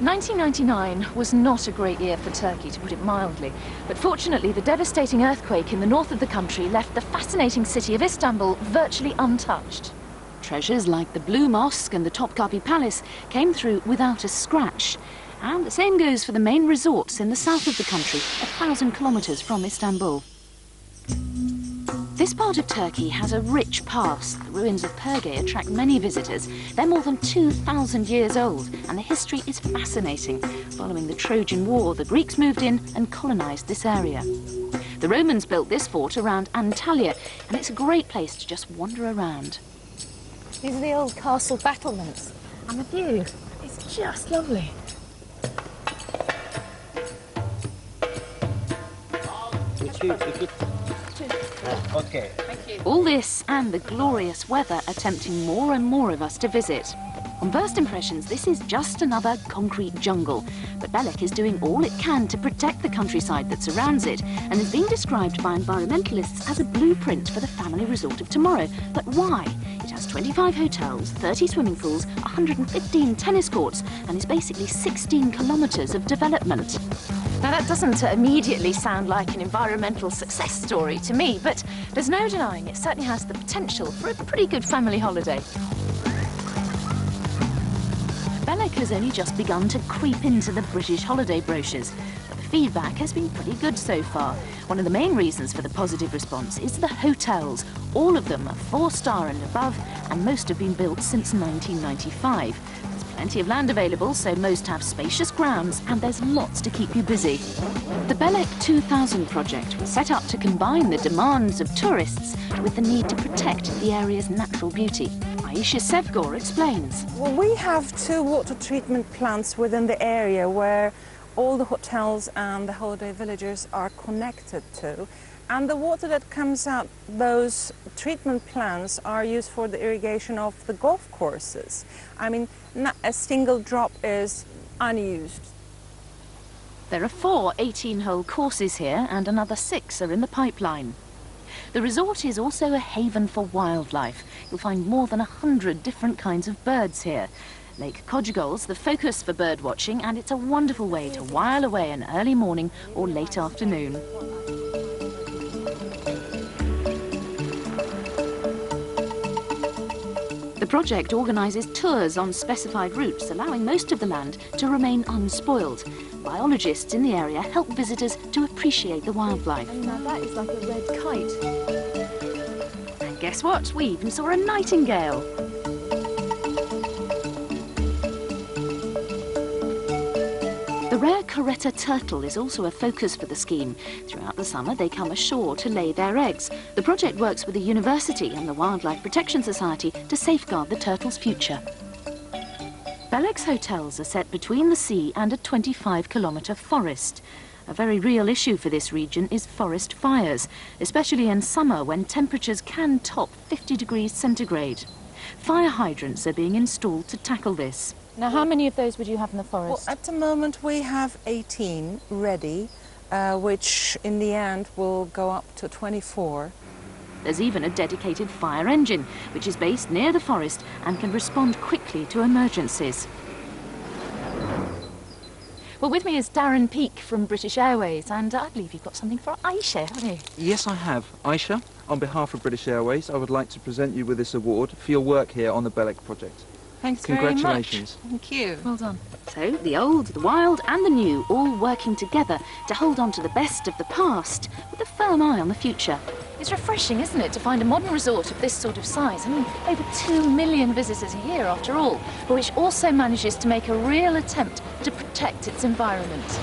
1999 was not a great year for Turkey, to put it mildly. But fortunately, the devastating earthquake in the north of the country left the fascinating city of Istanbul virtually untouched. Treasures like the Blue Mosque and the Topkapi Palace came through without a scratch. And the same goes for the main resorts in the south of the country, 1,000 kilometres from Istanbul. This part of Turkey has a rich past. The ruins of Perge attract many visitors. They're more than 2,000 years old, and the history is fascinating. Following the Trojan War, the Greeks moved in and colonised this area. The Romans built this fort around Antalya, and it's a great place to just wander around. These are the old castle battlements, and the view is just lovely. Okay. Thank you. All this and the glorious weather are tempting more and more of us to visit. On first impressions, this is just another concrete jungle, but Belek is doing all it can to protect the countryside that surrounds it and is being described by environmentalists as a blueprint for the family resort of tomorrow. But why? It has 25 hotels, 30 swimming pools, 115 tennis courts, and is basically 16 kilometres of development. Now, that doesn't immediately sound like an environmental success story to me, but there's no denying it certainly has the potential for a pretty good family holiday. Belek has only just begun to creep into the British holiday brochures, but the feedback has been pretty good so far. One of the main reasons for the positive response is the hotels. All of them are 4-star and above, and most have been built since 1995. There's plenty of land available, so most have spacious grounds, and there's lots to keep you busy. The Belek 2000 project was set up to combine the demands of tourists with the need to protect the area's natural beauty. Aisha Sevgor explains. Well, we have 2 water treatment plants within the area where all the hotels and the holiday villages are connected to. And the water that comes out, those treatment plants are used for the irrigation of the golf courses. I mean, not a single drop is unused. There are 4 18-hole courses here and another 6 are in the pipeline. The resort is also a haven for wildlife. You'll find more than 100 different kinds of birds here. Lake Kojgol's the focus for bird watching, and it's a wonderful way to while away an early morning or late afternoon. The project organises tours on specified routes, allowing most of the land to remain unspoiled. Biologists in the area help visitors to appreciate the wildlife. And now that is like a red kite. And guess what? We even saw a nightingale. The rare Caretta turtle is also a focus for the scheme. Throughout the summer, they come ashore to lay their eggs. The project works with the university and the Wildlife Protection Society to safeguard the turtle's future. Belek's hotels are set between the sea and a 25-kilometre forest. A very real issue for this region is forest fires, especially in summer when temperatures can top 50 degrees centigrade. Fire hydrants are being installed to tackle this. Now, how many of those would you have in the forest? Well, at the moment we have 18 ready, which in the end will go up to 24. There's even a dedicated fire engine, which is based near the forest and can respond quickly to emergencies. Well, with me is Darren Peake from British Airways, and I believe you've got something for Aisha, haven't you? Yes, I have. Aisha, on behalf of British Airways, I would like to present you with this award for your work here on the Belek project. Thanks Congratulations. very much. Thank you. Well done. So, the old, the wild and the new all working together to hold on to the best of the past with a firm eye on the future. It's refreshing, isn't it, to find a modern resort of this sort of size? I mean, over 2 million visitors a year after all, but which also manages to make a real attempt to protect its environment.